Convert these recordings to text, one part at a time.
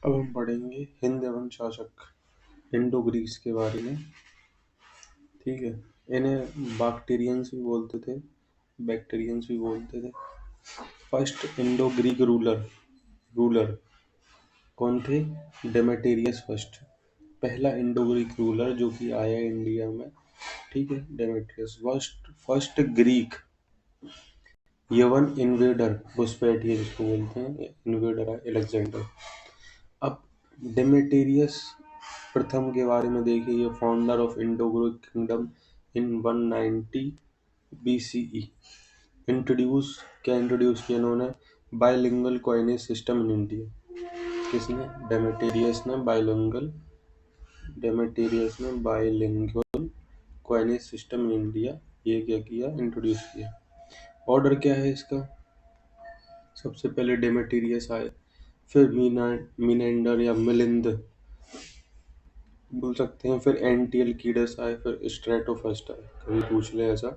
अब हम पढ़ेंगे हिंद एवं शासक इंडो ग्रीक्स के बारे में। ठीक है, इन्हें बैक्टीरियंस भी बोलते थे, बैक्टीरियंस भी बोलते थे। फर्स्ट इंडो ग्रीक रूलर कौन थे? डेमेटेरियस फर्स्ट, पहला इंडो ग्रीक रूलर जो कि आया इंडिया में। ठीक है, डेमेट्रियस फर्स्ट ग्रीक यवन इन्वेडर, घुसपैठिए जिसको बोलते हैं, इन्वेडर है अलेक्जेंडर। अब डेमेटेरियस प्रथम के बारे में देखिए, ये founder of Indo Greek kingdom in 190 BCE। क्या इंट्रोड्यूस किया इन्होंने? Bilingual coinage system in India. किसने? डेमेटेरियस ने bilingual coinage system in India ये क्या किया? इंट्रोड्यूस किया। ऑर्डर क्या है इसका? सबसे पहले डेमेटेरियस आए, फिर मिनेंडर या मिलिंद बोल सकते हैं, फिर एंटियलकीडस आए, फिर स्ट्रेटोफर्स्ट आए। कभी पूछ ले ऐसा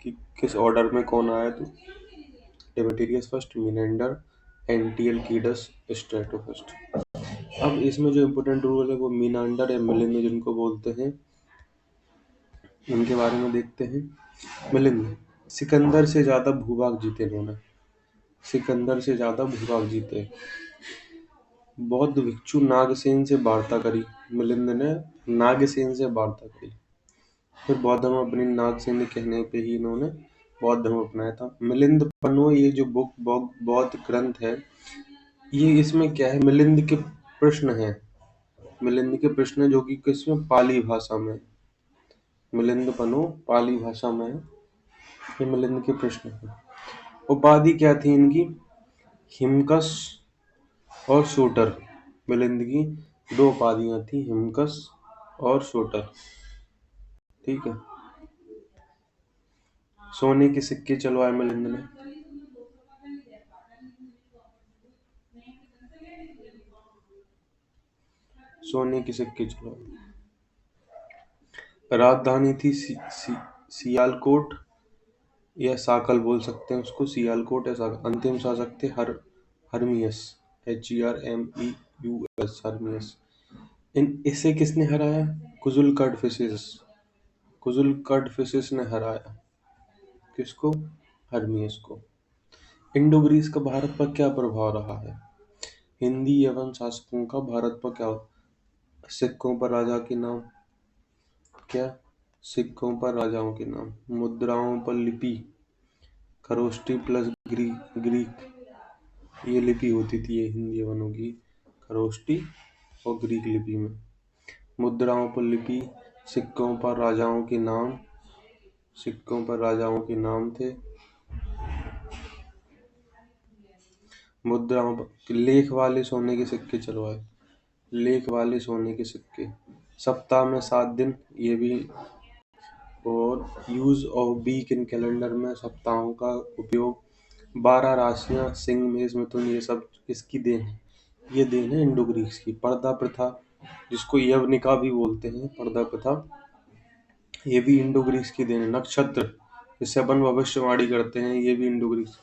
कि किस ऑर्डर में कौन आया, तो डेमेटेरियस फर्स्ट, मिनेंडर, एंटियलकीडस, स्ट्रेटोफर्स्ट। अब इसमें जो इम्पोर्टेंट रूल है वो मिनांडर या मिलिंद जिनको बोलते हैं, उनके बारे में देखते हैं। मिलिंद सिकंदर से ज्यादा भूभाग जीते इन्होंने, सिकंदर से ज्यादा भूभाग जीते। बौद्ध भिक्षु नागसेन से वार्ता करी, मिलिंद ने नागसेन से वार्ता करी। फिर बौद्ध धर्म अपनी नागसेन के कहने पे ही इन्होंने बौद्ध धर्म अपनाया था। मिलिंद पन्नो ये जो बुक बौद्ध ग्रंथ है, ये इसमें क्या है? मिलिंद के प्रश्न है, मिलिंद के प्रश्न जो कि किसमें? पाली भाषा में। मिलिंद पन्नो पाली भाषा में है, ये मिलिंद के प्रश्न है। उपाधि क्या थी इनकी? हिमकस और शूटर। मिलिंद की दो उपाधियां थी, हिमकस और शूटर। ठीक है, सोने के सिक्के चलवाए मिलिंद ने। सोने के सिक्के चलवाए। राजधानी थी सियालकोट या साकल बोल सकते हैं उसको, सियालकोट या साकल। अंतिम शासक थे हर्मियस, HERMEUS, हर्मियस। इसे किसने हराया? कुजुल ने हराया। किसको? हर्मियस को। इंडो ग्रीस का भारत पर क्या प्रभाव रहा है? हिंदी एवं शासकों का भारत पर क्या? सिक्कों पर राजा के नाम, क्या? सिक्कों पर राजाओं के नाम, मुद्राओं पर लिपि, खरोष्टी प्लस ग्रीक ये लिपि होती थी, ये हिंदी वनों की, खरोष्टी और ग्रीक लिपि में। मुद्राओं पर लिपि, सिक्कों पर राजाओं के नाम, सिक्कों पर राजाओं के नाम थे। मुद्राओं पर लेख वाले सोने के सिक्के चलवाए, लेख वाले सोने के सिक्के। सप्ताह में 7 दिन, ये भी। और use of week in calendar में सप्ताहों का उपयोग। 12 राशियां, सिंह मेष मिथुन, ये सब किसकी देन है? ये देन है इंडो ग्रीक्स की। पर्दा प्रथा जिसको यवनिका भी बोलते हैं, पर्दा प्रथा, ये भी इंडो ग्रीक्स की देन है। नक्षत्र जिससे अपन भविष्यवाणी करते हैं, ये भी इंडो ग्रीक्स।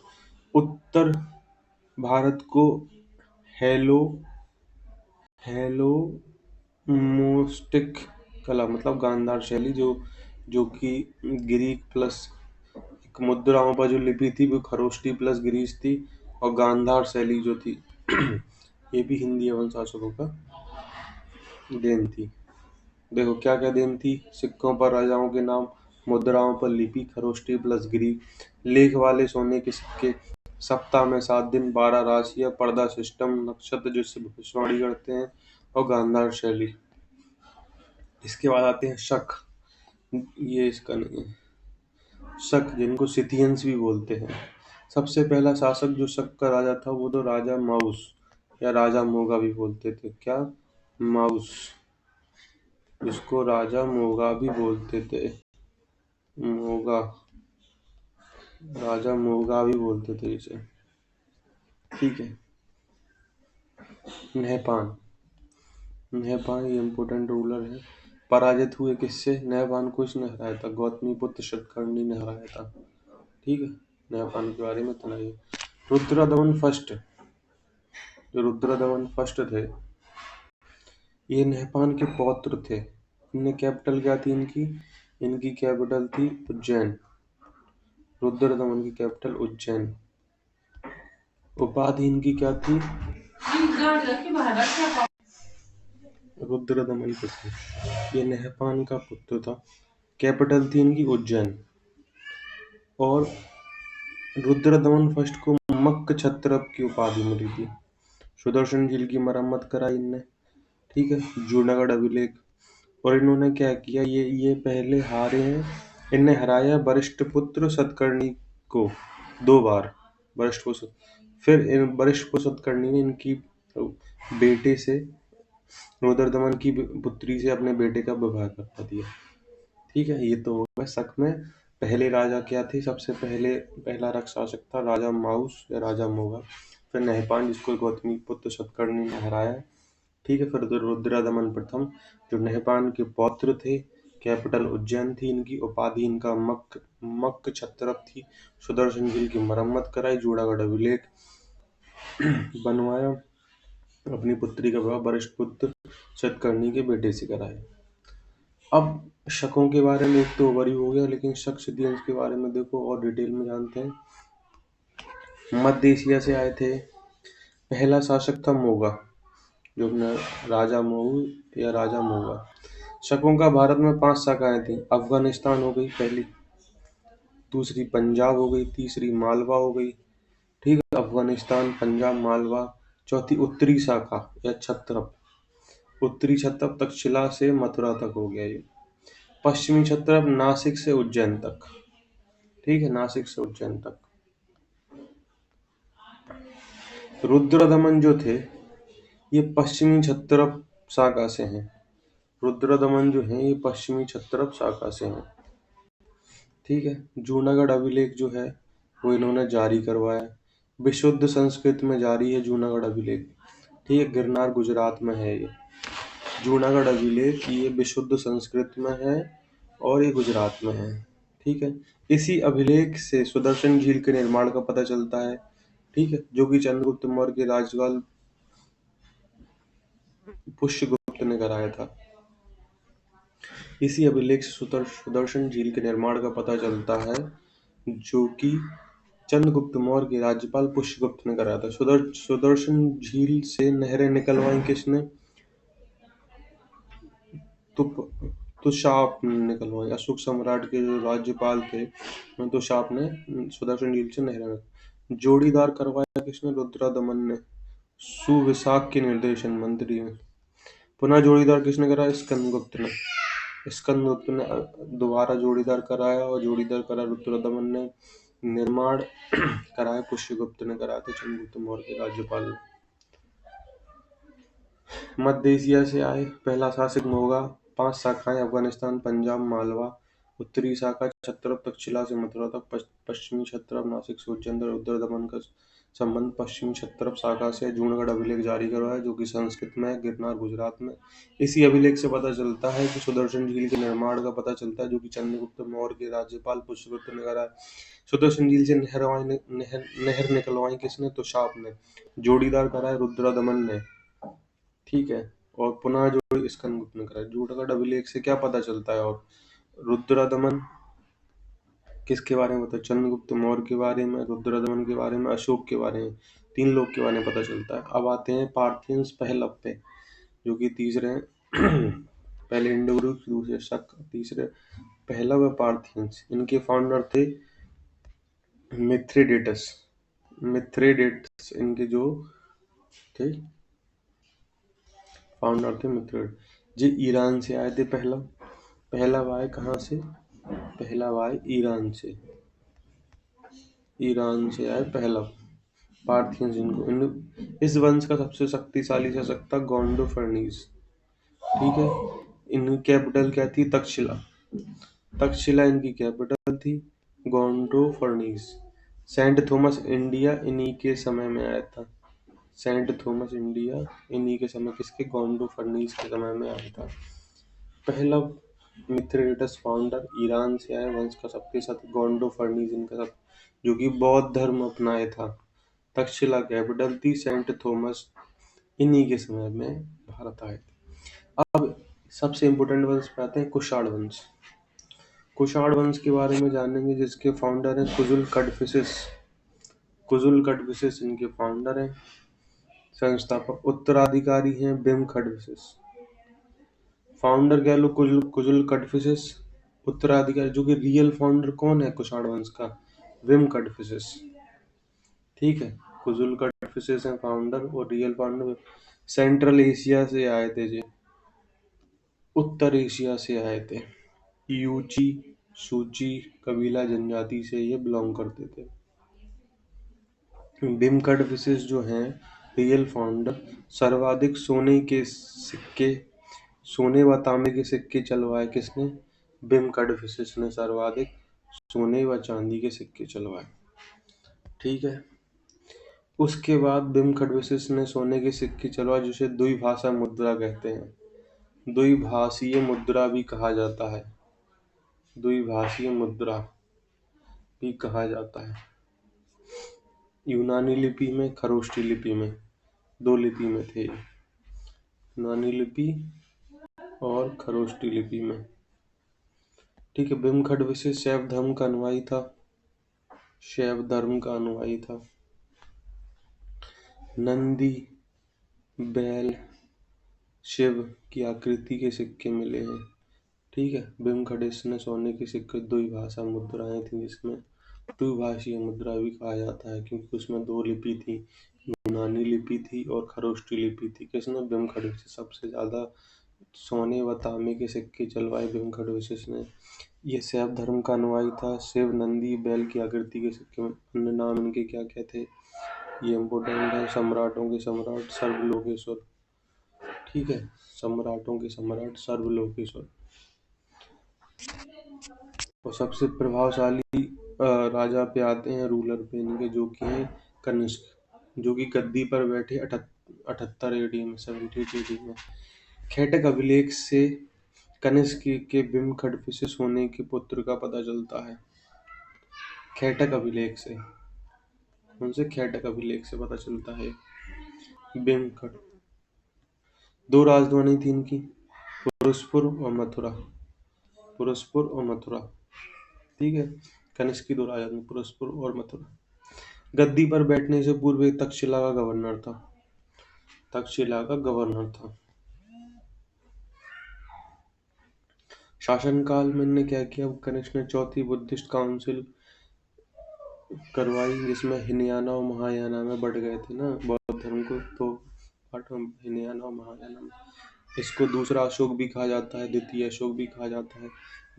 उत्तर भारत को हेलोमोस्टिक कला मतलब गांधार शैली, जो कि ग्रीक प्लस एक मुद्राओं पर जो लिपि थी वो खरोष्टी प्लस ग्रीस थी, और गांधार शैली जो थी ये भी हिंदी एवं शासकों का देन थी। देखो क्या क्या देन थी? सिक्कों पर राजाओं के नाम, मुद्राओं पर लिपि, खरोष्टी प्लस ग्रीक, लेख वाले सोने के सिक्के, सप्ताह में 7 दिन, 12 राशियां, पर्दा सिस्टम, नक्षत्र जिससे भविष्यवाणी करते हैं, और गांधार शैली। इसके बाद आते हैं शक, ये इसका नहीं है। शक जिनको सिथियंस भी बोलते हैं। सबसे पहला शासक जो शक का राजा था वो तो राजा माउस या राजा मोगा भी बोलते थे। क्या? माउस, जिसको राजा मोगा भी बोलते थे। मोगा, राजा मोगा भी बोलते थे इसे। ठीक है। नहपान ये इम्पोर्टेंट रूलर है। पराजित हुए किससे? नहपान को इसने हराया था, गौतमी पुत्र शतकर्णी ने हराया था। ठीक है, नहपान के बारे में इतना ही। रुद्रदमन फर्स्ट, जो रुद्रदमन फर्स्ट थे ये नहपान के पौत्र थे। इनने कैपिटल क्या थी इनकी? इनकी कैपिटल थी उज्जैन। रुद्रदमन की कैपिटल उज्जैन। उपाधि इनकी क्या थी? रुद्रदमन पुत्र। ये नहपान का पुत्र था। कैपिटल थी इनकी उज्जैन। और रुद्रदमन फर्स्ट को मक्क छत्रप की उपाधि मिली थी। सुदर्शन झील की मरम्मत कराई इनने, ठीक है, जूनागढ़ अभिलेख। और इन्होंने क्या किया, ये पहले हारे हैं। इनने हराया वरिष्ठ पुत्र सतकर्णी को 2 बार। वरिष्ठ पुत्र, फिर इन वरिष्ठ पुत्र सतकर्णी ने इनकी बेटे से, रुद्रदमन की पुत्री से अपने बेटे का विवाह करवा दिया। ठीक है, ये तो हो गया शक में। पहले राजा क्या थे? सबसे पहला रक्त शासक था राजा माउस या राजा मोगा। फिर नहपान, जिसको गौतमी पुत्र सतकर्णी ने हराया। ठीक है, फिर रुद्रदमन प्रथम, जो नहपान के पौत्र थे। कैपिटल उज्जैन थी इनकी। उपाधि इनका मक्क छत्रप थी। सुदर्शन झील की मरम्मत कराई। जूनागढ़ अभिलेख बनवाया। अपनी पुत्री का विवाह वरिष्ठ पुत्र सतकर्णी के बेटे से कराया। अब शकों के बारे में एक तो ओवरव्यू हो गया, लेकिन शक सिद्धियों के बारे में देखो और डिटेल में जानते हैं। मध्य एशिया से आए थे। पहला शासक था मोगा, जो अपना राजा मोहू या राजा मोगा। शकों का भारत में 5 शाखाएं थी। अफगानिस्तान हो गई पहली, दूसरी पंजाब हो गई, तीसरी मालवा हो गई। ठीक है, अफगानिस्तान, पंजाब, मालवा। चौथी उत्तरी शाखा या छत्रप। उत्तरी छत्रप तक्षशिला से मथुरा तक हो गया ये। पश्चिमी छत्रप नासिक से उज्जैन तक। ठीक है, नासिक से उज्जैन तक। रुद्रदमन जो थे, ये पश्चिमी क्षत्रप शाखा से हैं। रुद्रदमन जो है, ये पश्चिमी क्षत्रप शाखा से हैं। ठीक है, जूनागढ़ अभिलेख जो है वो इन्होंने जारी करवाया। विशुद्ध संस्कृत में जारी है जूनागढ़ अभिलेख। ठीक है, गिरनार गुजरात में है ये जूनागढ़ अभिलेख। ये विशुद्ध संस्कृत में है और ये गुजरात में है। ठीक है, इसी अभिलेख से सुदर्शन झील के निर्माण का पता चलता है। ठीक है, जो कि चंद्रगुप्त मौर्य के राज्यकाल पुष्यगुप्त ने कराया था। इसी अभिलेख से सुदर्शन झील के निर्माण का पता चलता है, जो कि चंद्रगुप्त मौर्य के राज्यपाल पुष्यगुप्त ने कराया था। सुदर्शन झील से नहरें निकलवाई किसने? तुषाप ने निकलवाई। अशोक सम्राट के जो राज्यपाल थे, तुषाप ने सुदर्शन झील से नहरें। जोड़ीदार करवाया किसने? रुद्रदमन ने, सुविशाख के निर्देशन मंत्री ने। पुनः जोड़ीदार किसने कराया? स्कंदगुप्त ने। स्कंदगुप्त ने दोबारा जोड़ीदार कराया, और जोड़ीदार करा रुद्रदमन ने। निर्माण कराया पुष्यगुप्त ने कराया था, चंद्रगुप्त मौर्य के राज्यपाल ने। मध्य एशिया से आए। पहला शासक मोगा। 5 शाखाएं अफगानिस्तान, पंजाब, मालवा। उत्तरी शाखा क्षत्रप तक्षशिला से मथुरा तक। पश्चिमी क्षत्रप नासिक से उज्जैन तक। रुद्रदमन का संबंध पश्चिमी क्षत्रप शाखा से। जूनागढ़ अभिलेख जारी करवाया, जो कि संस्कृत में है, गिरनार गुजरात में। इसी अभिलेख से पता चलता है कि सुदर्शन झील के निर्माण का पता चलता है, जो कि चंद्रगुप्त मौर्य के राज्यपाल पुष्यगुप्त ने कराया। सुदर्शन झील से नहर निकलवाई किसने? तुषाप ने। जोड़ीदार कराया रुद्रदमन ने। ठीक है, और पुनः जो स्कंदगुप्त ने कराया। जूनागढ़ अभिलेख से क्या पता चलता है? और रुद्रदमन किसके बारे में? तो चंद्रगुप्त मौर्य के बारे में, रुद्रदमन के बारे में, अशोक के बारे में। 3 लोग के बारे में पता चलता है। अब आते हैं पार्थियंस पहलव पे, जो कि तीसरे हैं। पहले इंडो ग्रीक, दूसरे शक, तीसरे पहलव पार्थियंस। इनके फाउंडर थे मिथ्रेडेटस। मिथ्रेडेटस इनके जो थे फाउंडर थे, मिथ्रेडेटस। ये ईरान से आए थे। पहलव आए कहाँ से? पहलव आए ईरान से। ईरान से आए पहलव। पार्थियंस इस वंश का सबसे शक्तिशाली शासक था गोंडोफर्नीस। ठीक है, इनकी कैपिटल क्या थी? तक्षशिला। तक्षशिला इनकी कैपिटल थी। गोंडोफर्नीस। सेंट थॉमस इंडिया इन्हीं के समय में आया था। सेंट थॉमस इंडिया इन्हीं के समय, किसके? गोंडोफर्नीस के समय में आया था। पहलव मिथ्रेडेटस फाउंडर, ईरान से आए, वंश का शक्तिशाली गोंडोफर्नीस इनका, जो कि बौद्ध धर्म अपनाया था। तक्षशिला कैपिटल थी। सेंट थॉमस इन्हीं के समय में भारत आए थे। अब सबसे इम्पोर्टेंट वंश पे आते हैं कुषाण वंश। कुषाण वंश के बारे में जानेंगे, जिसके फाउंडर हैं कुजुल कडफिसेस। कुजुल कडफिसेस इनके फाउंडर हैं, संस्थापक। उत्तराधिकारी हैं बिम खडफिसेस। फाउंडर कह लो कुजुल कुजुल कडफिसेस, उत्तराधिकारी जो कि रियल फाउंडर कौन है कुषाण वंश का, विम कडफिसेस। ठीक है, कुजुल कडफिसेस हैं फाउंडर और रियल फाउंडर। सेंट्रल एशिया से आए थे जी, उत्तर एशिया से आए थे। यूची सूची कबीला जनजाति से ये बिलोंग करते थे। बिम कडफिसेस जो हैं रियल फाउंडर, सर्वाधिक सोने के सिक्के, सोने व तांबे के सिक्के चलवाए किसने, बिम कडफिसेस ने सर्वाधिक सोने व चांदी के सिक्के चलवाए। ठीक है, उसके बाद बिम खडफिसेस ने सोने के सिक्के चलवाए, जिसे द्विभाषा मुद्रा कहते हैं। द्विभाषीय मुद्रा भी कहा जाता है, द्विभाषीय मुद्रा भी कहा जाता है। यूनानी लिपि में, खरोष्टी लिपि में, दो लिपि में थे, यूनानी लिपि और खरोष्टी लिपि में। ठीक है, बिम खडफिसेस शैव धर्म का अनुयायी था, शैव धर्म का अनुयायी था। नंदी, बैल, शिव की आकृति के सिक्के मिले हैं। ठीक है, बिम खडफिसेस ने सोने के सिक्के, द्विभाषा मुद्राएं थी, जिसमें द्विभाषीय मुद्रा भी कहा जाता है, क्योंकि उसमें दो लिपि थी, यूनानी लिपि थी और खरोष्टी लिपि थी। किसने, बिम खडफिसेस। सबसे ज्यादा सोने व तांबे के सिक्के चलवाए बिम खडफिसेस ने। ये शैव धर्म का अनुयायी था। शिव, नंदी, बैल की आकृति के सिक्के में। अन्य नाम इनके क्या क्या थे, ये इम्पोर्टेंट है। सम्राटों के सम्राट, सर्वलोकेश्वर। ठीक है, सम्राटों के सम्राट, सर्वलोकेश्वर। और सबसे प्रभावशाली राजा पे आते हैं, रूलर पे इनके, जो कि हैं कनिष्क, जो कि गद्दी पर बैठे 78 एडी में, 78 एडी में। खेटक अभिलेख से कनिष्क के बिम खडफिसेस होने के पुत्र का पता चलता है। खेटक अभिलेख से, उनसे खेटक अभिलेख से पता चलता है। बिम खड, दो राजधानी थी इनकी, पुरुषपुर और मथुरा, पुरुषपुर और मथुरा। ठीक है, कनिष्क की दो राजधानी पुरुषपुर और मथुरा। गद्दी पर बैठने से पूर्व ये तक्षशिला का गवर्नर था, तक्षशिला का गवर्नर था। शासनकाल में इन्होंने क्या किया, कनिष्क ने चौथी बुद्धिस्ट काउंसिल करवाई, जिसमें हिनयाना और महायाना में बढ़ गए थे ना बौद्ध धर्म को, तो पार्ट में हिनयाना और महायाना में। इसको दूसरा अशोक भी कहा जाता है, द्वितीय अशोक भी कहा जाता है।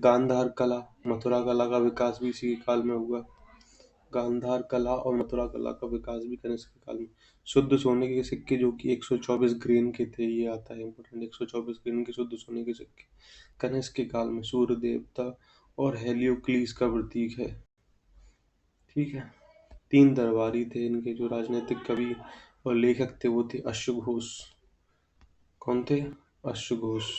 गांधार कला, मथुरा कला का विकास भी इसी काल में हुआ। गांधार कला और मथुरा कला का विकास भी कनिष्क के काल में। शुद्ध सोने के सिक्के जो कि 124 ग्रेन के थे, ये आता है इम्पोर्टेंट, 124 ग्रेन के शुद्ध सोने के सिक्के कनिष्क के काल में। सूर्य देवता और हेलियोक्लीस का प्रतीक है। ठीक है, 3 दरबारी थे इनके, जो राजनीतिक कवि और लेखक थे, वो थे अश्वघोष। कौन थे, अश्वघोष।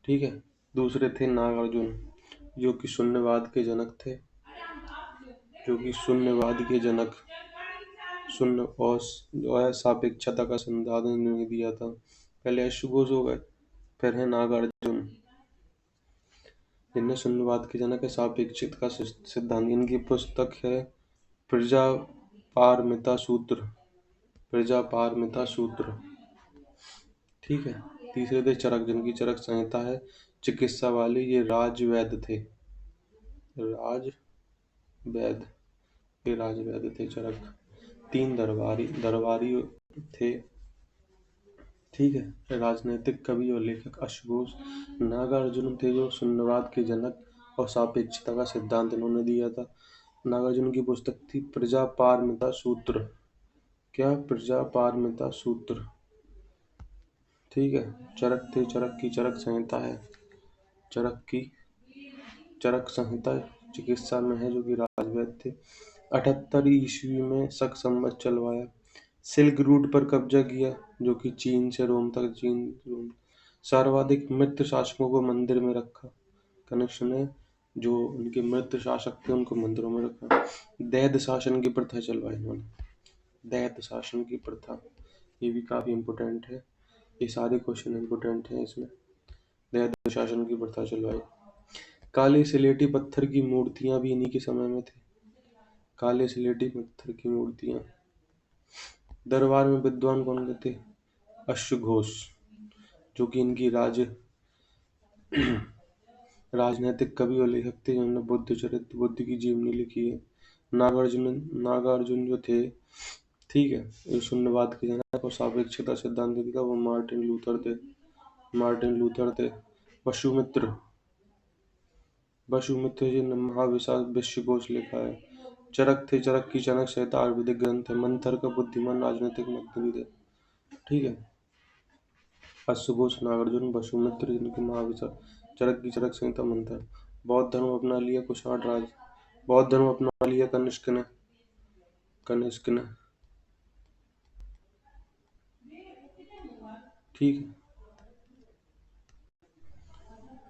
ठीक है, दूसरे थे नागार्जुन, जो कि शून्यवाद के जनक थे, जो कि शून्यवाद के जनक, शून्य और सापेक्षता का सिद्धांत इन्होंने दिया था। पहले अश्वघोष हो गए, फिर है नागार्जुन, जिनने शून्यवाद के जनक है, सापेक्षित का सिद्धांत। इनकी पुस्तक है प्रजापारमिता सूत्र, प्रजापारमिता सूत्र। ठीक है, तीसरे थे चरक, जिनकी चरक संहिता है चिकित्सा वाली, ये राजवैद्य थे, राजवैद्य, ये राजवैद्य थे चरक। 3 दरबारी थे। ठीक है, राजनीतिक कवि और लेखक अश्वघोष। नागार्जुन थे जो शून्यवाद के जनक और सापेक्षता का सिद्धांत इन्होंने दिया था। नागार्जुन की पुस्तक थी प्रजापारमिता सूत्र। क्या, प्रजापारमिता सूत्र। ठीक है, चरक थे, चरक की चरक संहिता है, चरक की चरक संहिता चिकित्सा में है, जो कि राजवैद्य थे। 78 ईस्वी में शक संवत चलवाया, सिल्क रूट पर कब्जा किया, जो कि चीन से रोम तक, चीन रोम। सर्वाधिक मृत शासकों को मंदिर में रखा, कनिष्क ने जो उनके मृत शासक थे उनको मंदिरों में रखा। दैध शासन की प्रथा चलवाई इन्होंने, दैध शासन की प्रथा, ये भी काफी इम्पोर्टेंट है। ये सारे क्वेश्चन इंपोर्टेंट हैं इसमें। न्याय शासन की प्रथा चलवाई। काले सिलेटी पत्थर की मूर्तियां भी इन्हीं के समय में थे। काले सिलेटी पत्थर की मूर्तियां। दरबार में विद्वान कौन कहते? अश्वघोष, जो कि इनकी राजनैतिक कवि और लेखक थे, जिन्होंने बुद्ध चरित्र, बुद्ध की जीवनी लिखी है। नागार्जुन जो थे, ठीक है, जो शून्यवाद के जनक और सापेक्षता सिद्धांत का, वो मार्टिन लूथर थे। वसुमित्र जी ने महाविशाल विश्वकोश लिखा है। चरक थे, चरक की चनक संहिता आयुर्वेदिक ग्रंथ है। मंथर का बुद्धिमान राजनीतिक मंत्री थे, ठीक है। अश्वघोष, नागार्जुन, वसुमित्र, जिनके महाविशाल, चरक की चरक संहिता, मंथर। बौद्ध धर्म अपना लिया कुषाण राज। बौद्ध धर्म अपना लिया कनिष्क ने, ठीक है।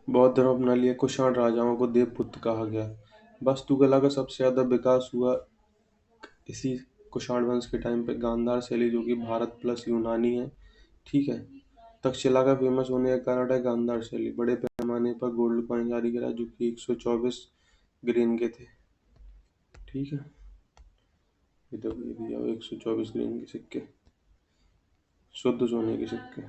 बौद्ध धर्म अपना लिया कुषाण राजाओं को देवपुत्र कहा गया। वास्तुकला का सबसे ज्यादा विकास हुआ इसी कुषाण वंश के टाइम पे। गांधार शैली, जो कि भारत प्लस यूनानी है, ठीक है। तक्षशिला का फेमस होने का कारण है गांधार शैली। बड़े पैमाने पर गोल्ड कॉइन जारी करा, जो कि 124 ग्रेन के थे, ठीक है। ये तो ये दिया 124 ग्रेन के सिक्के, शुद्ध सोने के सिक्के।